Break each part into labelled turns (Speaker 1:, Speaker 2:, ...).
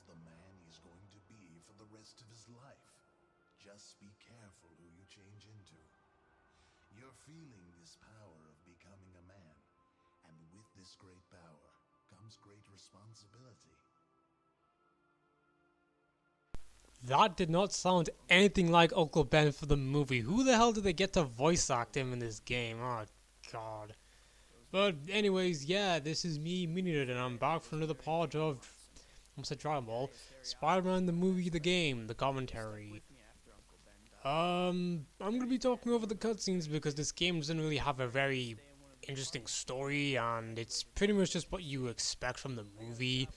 Speaker 1: the man he's going to be for the rest of his life. Just be careful who you change into. You're feeling this power of becoming a man, and with this great power comes great responsibility.
Speaker 2: That did not sound anything like Uncle Ben for the movie. Who the hell did they get to voice act him in this game? Oh, God. But anyways, yeah, this is me, Minidud, and I'm back for another part of, almost said Dragon Ball, Spider-Man the movie, the game, the commentary. I'm gonna be talking over the cutscenes because this game doesn't really have a very interesting story, and it's pretty much just what you expect from the movie.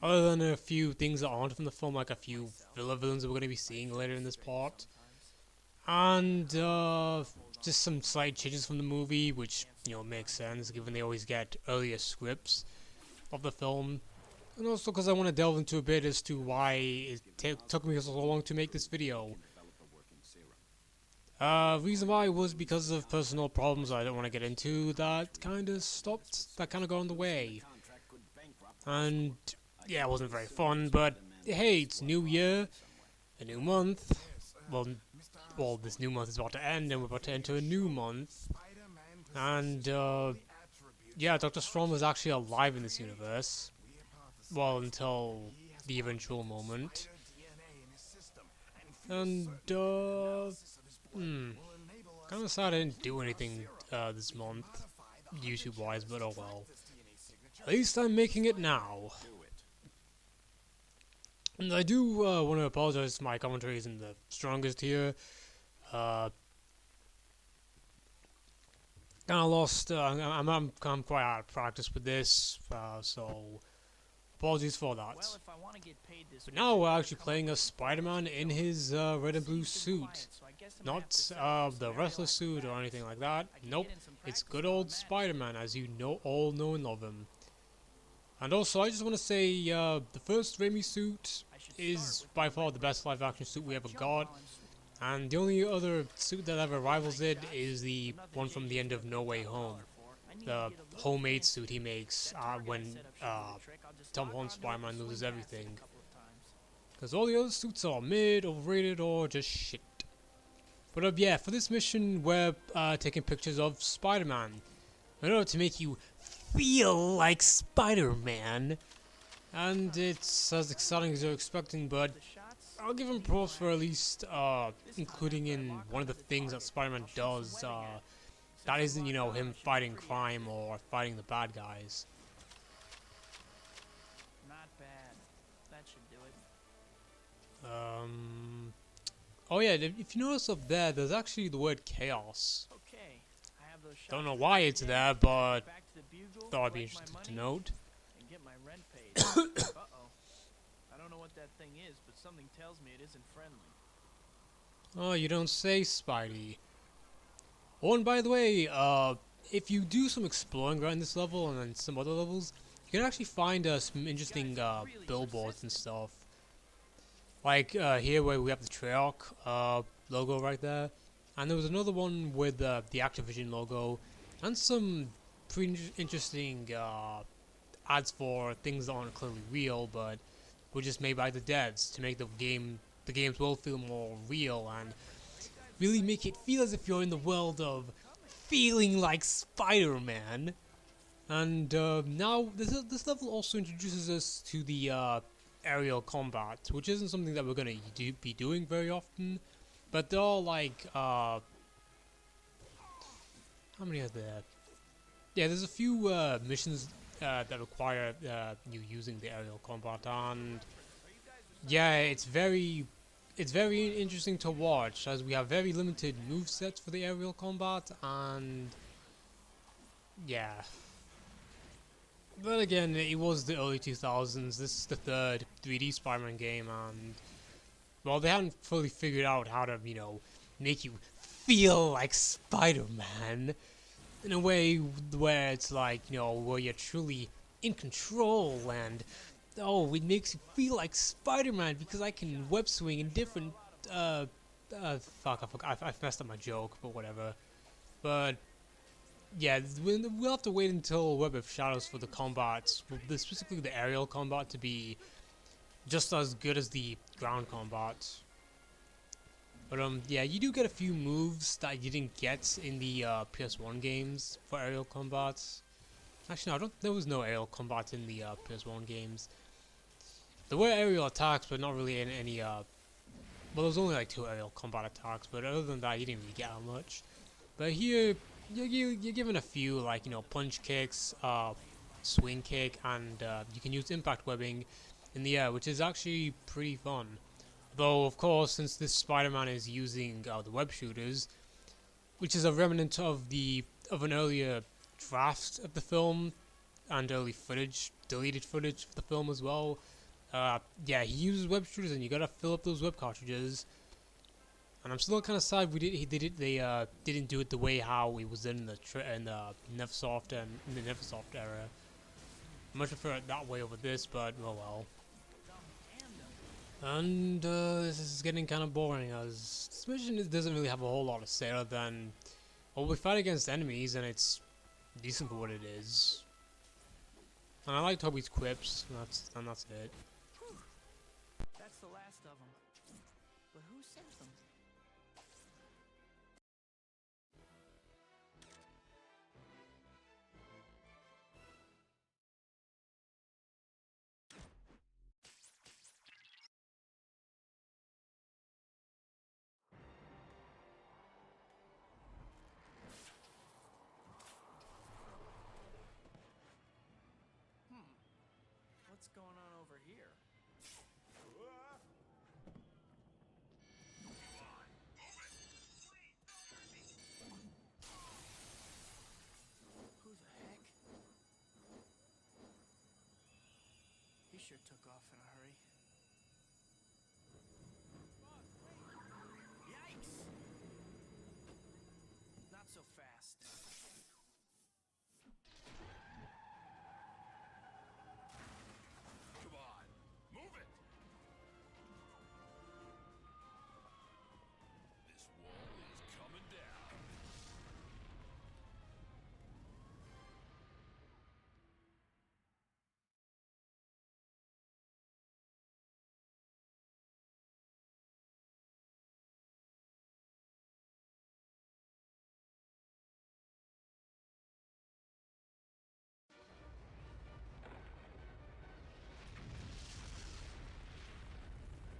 Speaker 2: Other than a few things that aren't from the film, like a few villains that we're going to be seeing later in this part. And just some slight changes from the movie, which, makes sense given they always get earlier scripts of the film. And also because I want to delve into a bit as to why it took me so long to make this video. Reason why was because of personal problems I don't want to get into that kind of got in the way. And yeah, it wasn't very fun, but hey, it's New Year, a new month. Well, this new month is about to end, and we're about to enter a new month. And yeah, Dr. Strom was actually alive in this universe. Well, until the eventual moment. And kind of sad I didn't do anything this month, YouTube-wise, but oh well. At least I'm making it now. And I do want to apologize, my commentary isn't the strongest here. Kind of lost, I'm quite out of practice with this, so apologies for that. But now we're actually playing as Spider-Man in his red and blue suit. Not the wrestler suit or anything like that. Nope, it's good old Spider-Man as you all know and love him. And also, I just want to say, the first Raimi suit is by far the best live-action suit we ever got, and the only other suit that ever rivals it is the one from the end of No Way Home, the homemade suit he makes when Tom Holland's Spider-Man loses everything. Because all the other suits are mid, overrated, or just shit. But yeah, for this mission, we're taking pictures of Spider-Man in order to make you feel like Spider-Man, and it's as exciting as you're expecting, but I'll give him props for at least including in one of the things that Spider-Man does, that isn't, him fighting crime or fighting the bad guys.
Speaker 3: Not bad. That should do it.
Speaker 2: Oh yeah, if you notice up there, there's actually the word chaos.
Speaker 3: Okay. I have those shots.
Speaker 2: Don't know why it's there, but
Speaker 3: Back to the Bugle,
Speaker 2: thought I'd be
Speaker 3: collect my
Speaker 2: interested to
Speaker 3: money,
Speaker 2: note.
Speaker 3: and get my rent paid. Uh-oh. I don't know what that thing is, but something tells me it isn't friendly.
Speaker 2: Oh, you don't say, Spidey. Oh, and by the way, if you do some exploring around this level and then some other levels, you can actually find some interesting billboards and stuff. Like here where we have the Treyarch logo right there. And there was another one with the Activision logo. And some pretty interesting ads for things that aren't clearly real, but were just made by the devs to make the games will feel more real and really make it feel as if you're in the world of feeling like Spider-Man. And now this level also introduces us to the aerial combat, which isn't something that we're going to be doing very often, but there are like how many are there? Yeah, there's a few missions that require you using the aerial combat, and yeah, it's very interesting to watch as we have very limited movesets for the aerial combat, and yeah. But again, it was the early 2000s. This is the third 3D Spider-Man game, and well, they hadn't fully figured out how to, make you feel like Spider-Man in a way where it's like, where you're truly in control, and oh, it makes you feel like Spider-Man because I can web swing in different. Fuck, I've messed up my joke, but whatever. But yeah, we'll have to wait until Web of Shadows for the combats, specifically the aerial combat, to be just as good as the ground combat. But yeah, you do get a few moves that you didn't get in the PS1 games for aerial combats. Actually, no, there was no aerial combat in the PS1 games. There were aerial attacks, but not really in any. Well, there was only like 2 aerial combat attacks, but other than that, you didn't really get how much. But here, you're given a few, like, you know, punch kicks, swing kick, and you can use impact webbing in the air, which is actually pretty fun. Though, of course, since this Spider-Man is using the web shooters, which is a remnant of an earlier draft of the film and early footage, deleted footage of the film as well. Yeah, he uses web shooters, and you gotta fill up those web cartridges. And I'm still kind of sad they didn't do it the way how it was done in the Neversoft era. I much prefer it that way over this, but oh well. And this is getting kind of boring, as this mission doesn't really have a whole lot to say other than, well, we fight against enemies and it's decent for what it is. And I like Toby's quips, and that's it.
Speaker 3: That's the last of them. But who sent them? What's going on over here? Who the heck? He sure took off in a hurry. Yikes! Not so fast.
Speaker 4: Come on, move it! This wall is coming down.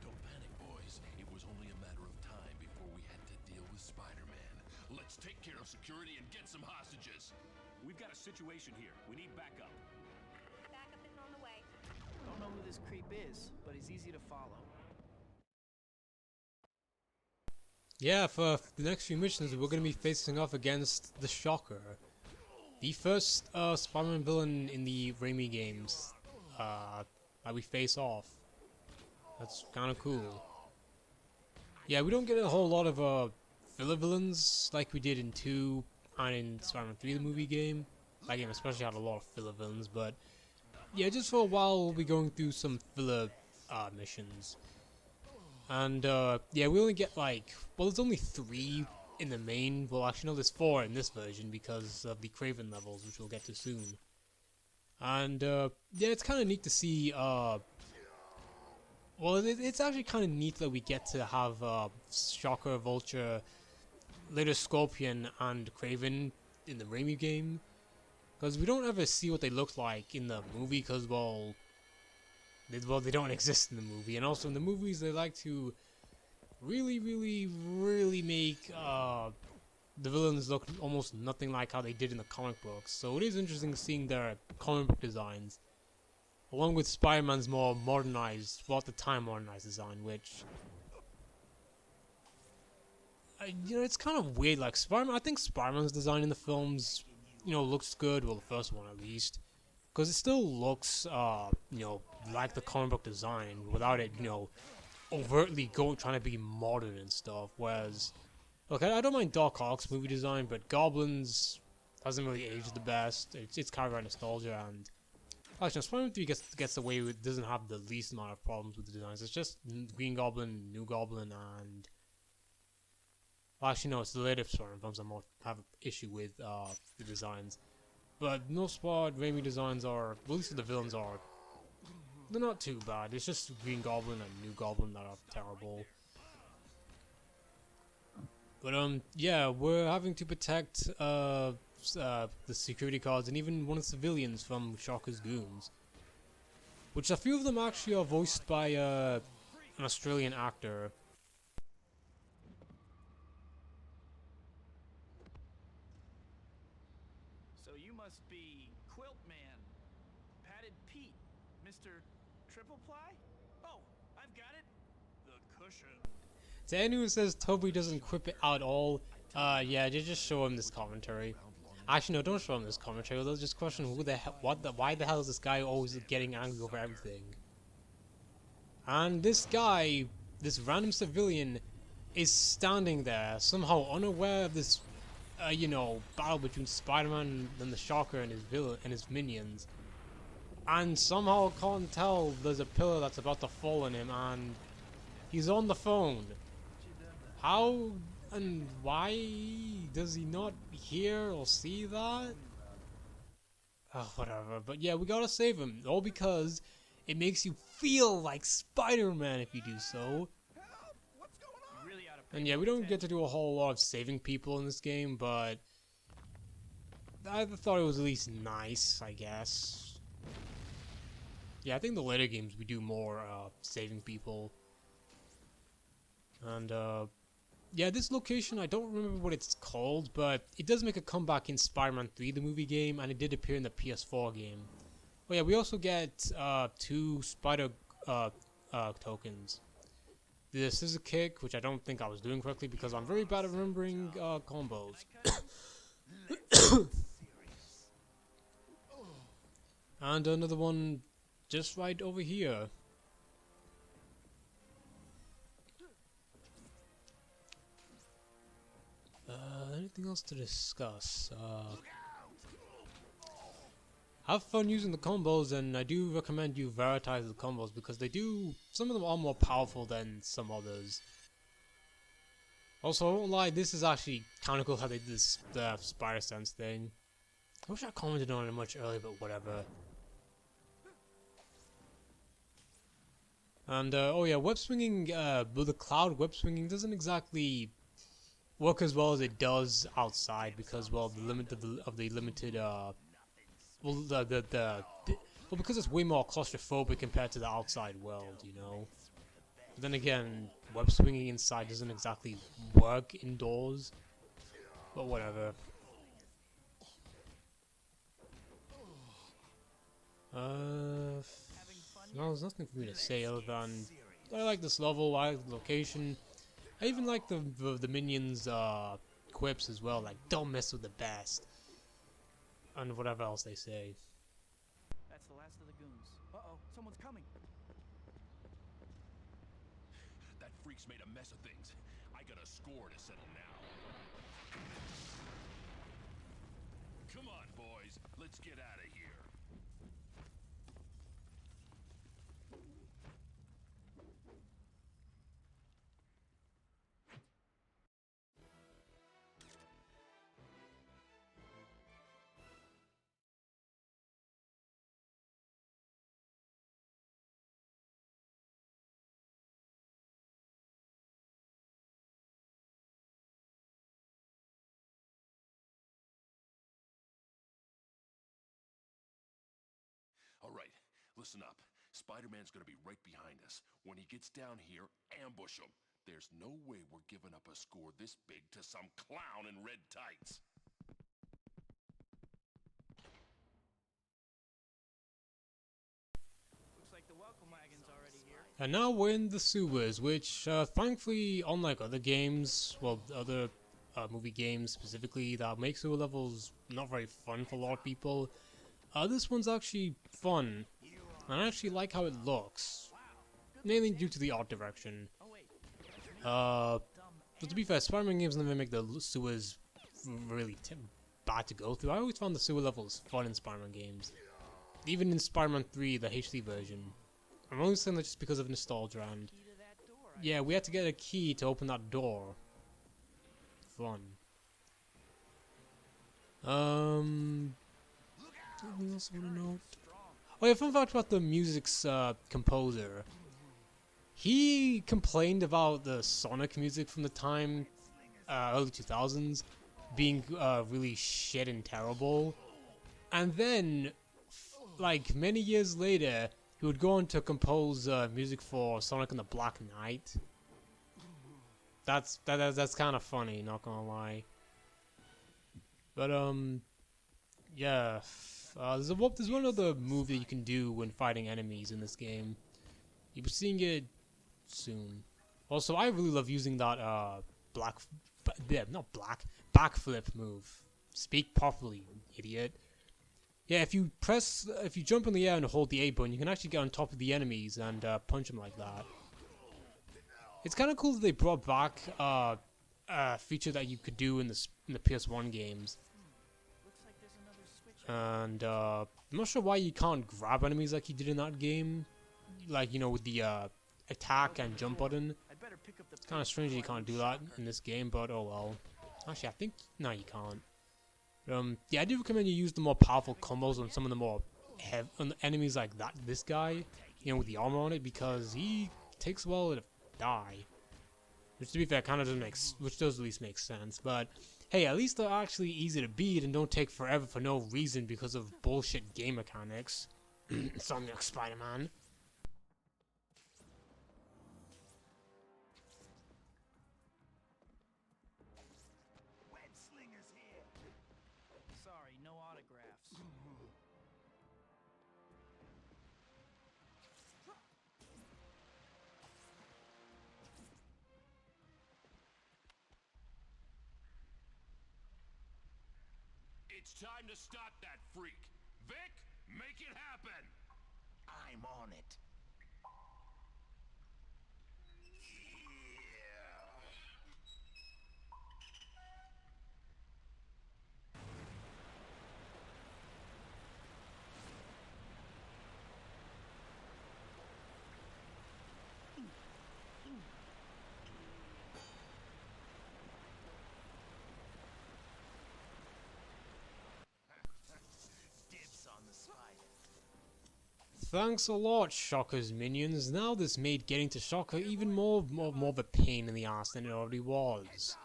Speaker 4: Don't panic, boys. It was only a matter of time before we had to deal with Spider-Man. Let's take care of security and get some hostages.
Speaker 5: We've got a situation here. We need backup.
Speaker 6: Backup is on the way.
Speaker 3: Don't know who this creep is, but he's easy to follow.
Speaker 2: Yeah, for the next few missions, we're going to be facing off against the Shocker, the first Spider-Man villain in the Raimi games that we face off. That's kind of cool. Yeah, we don't get a whole lot of filler villains like we did in 2 and in Spider-Man 3, the movie game. That game especially had a lot of filler villains, but yeah, just for a while we'll be going through some filler missions. And yeah, we only get like, well, there's only 3 in the main. Well, actually, no, there's 4 in this version because of the Craven levels, which we'll get to soon. And yeah, it's kind of neat to see. Well, it's actually kind of neat that we get to have Shocker, Vulture, later Scorpion, and Craven in the Raimi game, because we don't ever see what they look like in the movie, because well, they don't exist in the movie, and also in the movies they like to really make the villains look almost nothing like how they did in the comic books. So it is interesting seeing their comic book designs, along with Spider-Man's more modernized, well at the time modernized design, which you know, it's kind of weird. Like I think Spider-Man's design in the films, you know, looks good. Well, the first one at least, because it still looks, you know, like the comic book design without it, you know, overtly trying to be modern and stuff. Whereas, look, I don't mind Doc Ock's movie design, but Goblin's hasn't really aged the best. It's kind of about nostalgia, and actually, Spider-Man 3 gets away with, doesn't have the least amount of problems with the designs. It's just Green Goblin, New Goblin, and well, actually no, it's the later Spider-Man films that have an issue with the designs. But no most part, Raimi designs are, well, at least the villains are they're not too bad. It's just Green Goblin and New Goblin that are terrible. But yeah, we're having to protect the security guards and even one of the civilians from Shocker's goons. Which a few of them actually are voiced by an Australian actor.
Speaker 3: So you must be Quilt Man, Padded Pete, Mr. Triple Ply? Oh, I've got it. The cushion.
Speaker 2: To anyone who says Toby doesn't quip it at all, yeah, just show him this commentary. Actually, no, don't show him this commentary. They'll just question who the hell, why the hell is this guy always getting angry over everything? And this guy, this random civilian, is standing there, somehow unaware of this, you know, battle between Spider-Man and the Shocker and his minions, and somehow can't tell there's a pillar that's about to fall on him, and he's on the phone. How and why does he not hear or see that? Oh, whatever. But yeah, we gotta save him. All because it makes you feel like Spider-Man if you do so. And yeah, we don't get to do a whole lot of saving people in this game, but I thought it was at least nice, I guess. Yeah, I think the later games we do more saving people. And yeah, this location, I don't remember what it's called, but it does make a comeback in Spider-Man 3, the movie game, and it did appear in the PS4 game. Oh yeah, we also get 2 Spider tokens. The scissor kick, which I don't think I was doing correctly because I'm very bad at remembering combos. And another one just right over here. Anything else to discuss? Have fun using the combos, and I do recommend you varieties the combos because some of them are more powerful than some others. Also, I won't lie, this is actually kind of cool how they did this Spider Sense thing. I wish I commented on it much earlier, but whatever. And oh yeah, web swinging with the cloud web swinging doesn't exactly work as well as it does outside because, well, the limit of the limited well, well, because it's way more claustrophobic compared to the outside world, you know. But then again, web swinging inside doesn't exactly work indoors. But whatever. No, there's nothing for me to say other than I like this level, I like the location. I even like the minions' quips as well, like "Don't mess with the best," and whatever else they say.
Speaker 3: That's the last of the goons. Uh-oh, someone's coming.
Speaker 4: That freak's made a mess of things. I got a score to settle now. Come on, boys. Let's get out of here. All right, listen up. Spider-Man's gonna be right behind us. When he gets down here, ambush him. There's no way we're giving up a score this big to some clown in red tights.
Speaker 3: Looks like the welcome wagon's already here.
Speaker 2: And now we're in the sewers, which thankfully, unlike other games, well, other movie games specifically, that make sewer levels not very fun for a lot of people, this one's actually fun, and I actually like how it looks, mainly due to the art direction. But to be fair, Spider-Man games never make the sewers really bad to go through. I always found the sewer levels fun in Spider-Man games, even in Spider-Man 3, the HD version. I'm only saying that just because of nostalgia, and yeah, we had to get a key to open that door. Fun. Anything else I want to note? Oh yeah, fun fact about the music's composer. He complained about the Sonic music from the time, early 2000s, being really shit and terrible. And then, like many years later, he would go on to compose music for Sonic and the Black Knight. That's kind of funny, not gonna lie. But yeah. There's one other move that you can do when fighting enemies in this game. You'll be seeing it soon. Also, I really love using that backflip move. Speak properly, you idiot. Yeah, if you jump in the air and hold the A button, you can actually get on top of the enemies and punch them like that. It's kind of cool that they brought back a feature that you could do in the PS1 games. And I'm not sure why you can't grab enemies like you did in that game, like, you know, with the attack and jump button. It's kind of strange that you can't do that in this game, but oh well. Actually, I think no, you can't. Yeah, I do recommend you use the more powerful combos on some of the more on the enemies like that. This guy, you know, with the armor on it, because he takes a while to die. Which, to be fair, kind of doesn't make, which does at least make sense. But hey, at least they're actually easy to beat and don't take forever for no reason because of bullshit game mechanics. Insomniac Spider-Man.
Speaker 3: Sorry, no autographs.
Speaker 4: It's time to stop that freak. Vic, make it happen.
Speaker 1: I'm on it.
Speaker 2: Thanks a lot, Shocker's minions. Now this made getting to Shocker even more of a pain in the ass than it already was.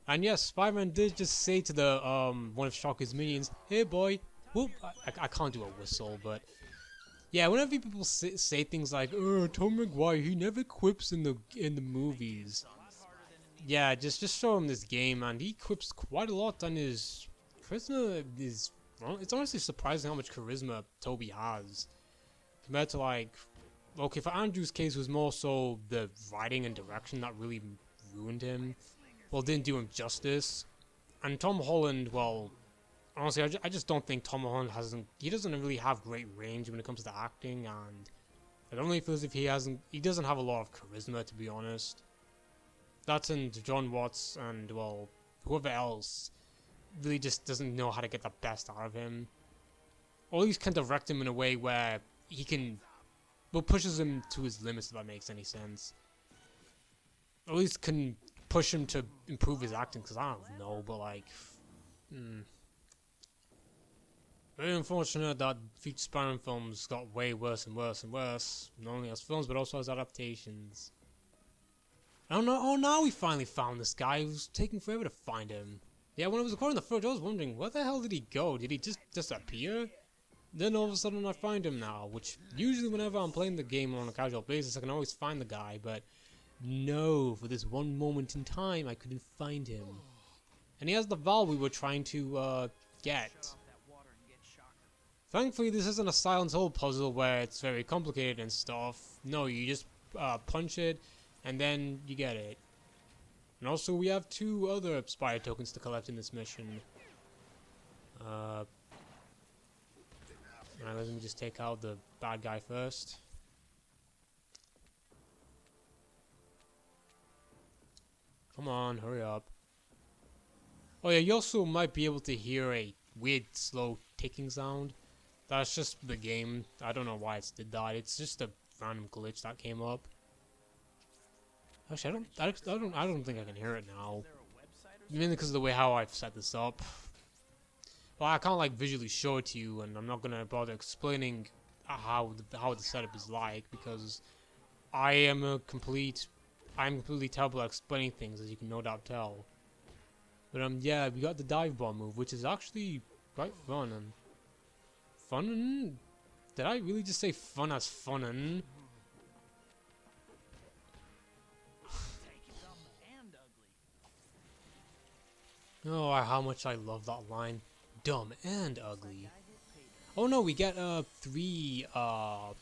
Speaker 2: And yes, Spider-Man did just say to the one of Shocker's minions, "Hey boy," whoop. I can't do a whistle, but yeah, whenever people say things like, "Oh, Tom McGuire, he never quips in the movies." Yeah, just show him this game, and he quips quite a lot, and his charisma is. Well, it's honestly surprising how much charisma Toby has. Compared to, like, okay, for Andrew's case, it was more so the writing and direction that really ruined him. Well, didn't do him justice. And Tom Holland, well, honestly, I just don't think Tom Holland he doesn't really have great range when it comes to acting, and I don't really feel as if he doesn't have a lot of charisma, to be honest. That's in John Watts and, well, whoever else really just doesn't know how to get the best out of him. Or at least can direct him in a way where he can, well, pushes him to his limits, if that makes any sense. Or at least can push him to improve his acting, because I don't know, but like, very unfortunate that future Spider-Man films got way worse and worse and worse, not only as films, but also as adaptations. I don't know, oh, now we finally found this guy. It was taking forever to find him. Yeah, when I was recording the footage, I was wondering, where the hell did he go? Did he just disappear? Then all of a sudden I find him now, which usually whenever I'm playing the game on a casual basis, I can always find the guy, but no, for this one moment in time, I couldn't find him. And he has the valve we were trying to, get. Thankfully, this isn't a Silent Hill puzzle where it's very complicated and stuff. No, you just, punch it, and then you get it. And also, we have 2 other Spider tokens to collect in this mission. Alright, let me just take out the bad guy first. Come on, hurry up. Oh yeah, you also might be able to hear a weird, slow ticking sound. That's just the game. I don't know why it's did that. It's just a random glitch that came up. Actually, I don't think I can hear it now. Mainly because of the way how I've set this up. Well, I can't like visually show it to you, and I'm not gonna bother explaining how the setup is like, because I'm completely terrible at explaining things, as you can no doubt tell. But yeah, we got the dive bomb move, which is actually quite fun and fun. Did I really just say fun as funnin'? Oh, how much I love that line. Dumb and ugly. Oh no, we get 3 not,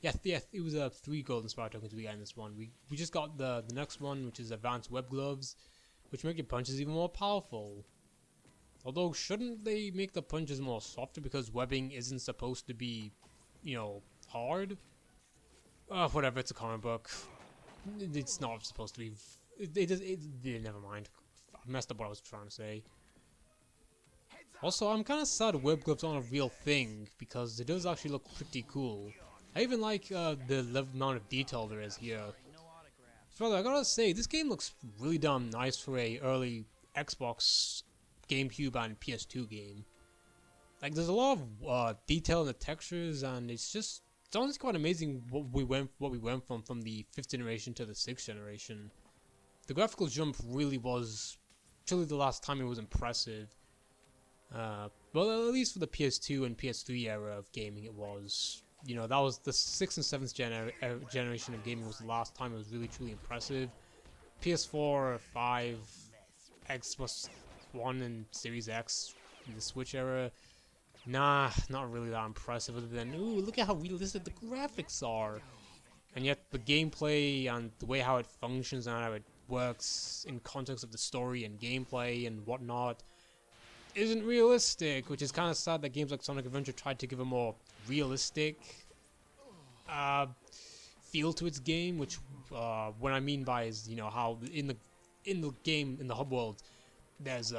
Speaker 2: yeah, it was 3 golden spider tokens we got in this one. We just got the next one, which is advanced web gloves, which make your punches even more powerful. Although, shouldn't they make the punches more softer because webbing isn't supposed to be, you know, hard? Whatever, it's a comic book. It's not supposed to be. Never mind. I messed up what I was trying to say. Also, I'm kind of sad web gloves aren't a real thing, because it does actually look pretty cool. I even like the amount of detail there is here. Further, I gotta say, this game looks really damn nice for a early Xbox, GameCube, and PS2 game. Like, there's a lot of detail in the textures, and it's honestly quite amazing what we went from the 5th generation to the 6th generation. The graphical jump really was, truly the last time it was impressive. Well, at least for the PS2 and PS3 era of gaming, it was. You know, that was the 6th and 7th generation of gaming was the last time it was really truly impressive. PS4, 5, Xbox One, and Series X, in the Switch era, nah, not really that impressive. Other than, ooh, look at how realistic the graphics are, and yet the gameplay and the way how it functions and how it works in context of the story and gameplay and whatnot isn't realistic, which is kind of sad that games like Sonic Adventure tried to give a more realistic feel to its game, which what I mean by is, you know, how in the game, in the hub world, you have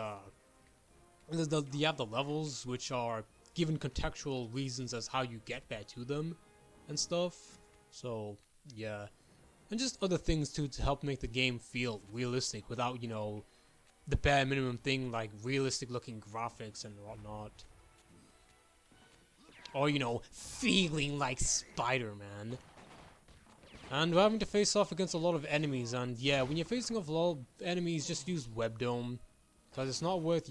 Speaker 2: the levels which are given contextual reasons as how you get there to them and stuff. So yeah, and just other things too to help make the game feel realistic without, you know, the bare minimum thing like realistic looking graphics and whatnot. Or, you know, feeling like Spider-Man. And we're having to face off against a lot of enemies, and yeah, when you're facing off a lot of enemies, just use Web Dome. Because it's not worth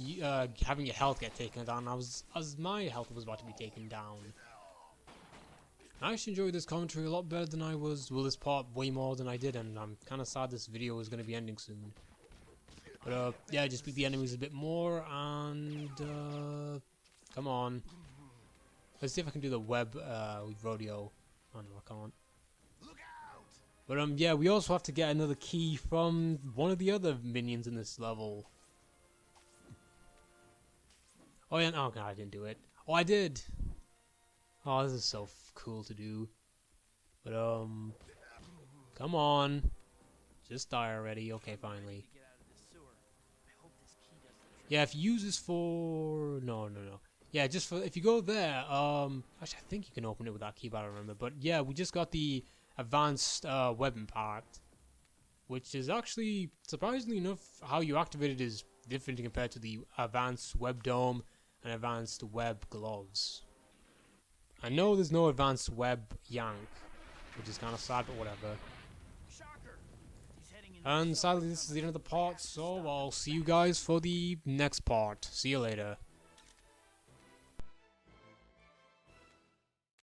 Speaker 2: having your health get taken down as my health was about to be taken down. I actually enjoyed this commentary a lot better than I was, well, this part way more than I did, and I'm kind of sad this video is going to be ending soon. But yeah, just beat the enemies a bit more, and come on. Let's see if I can do the web rodeo. Oh no, I can't. But yeah, we also have to get another key from one of the other minions in this level. Oh yeah, no, I didn't do it. Oh, I did! Oh, this is so cool to do. But come on. Just die already. Okay, finally. Yeah, if you use this for... No. Yeah, just for... If you go there, actually, I think you can open it with that key, but I don't remember. But yeah, we just got the advanced weapon part, which is actually, surprisingly enough, how you activate it is different compared to the advanced web dome and advanced web gloves. I know there's no advanced web yank, which is kind of sad, but whatever. And sadly, this is the end of the part, so I'll see you guys for the next part. See you later.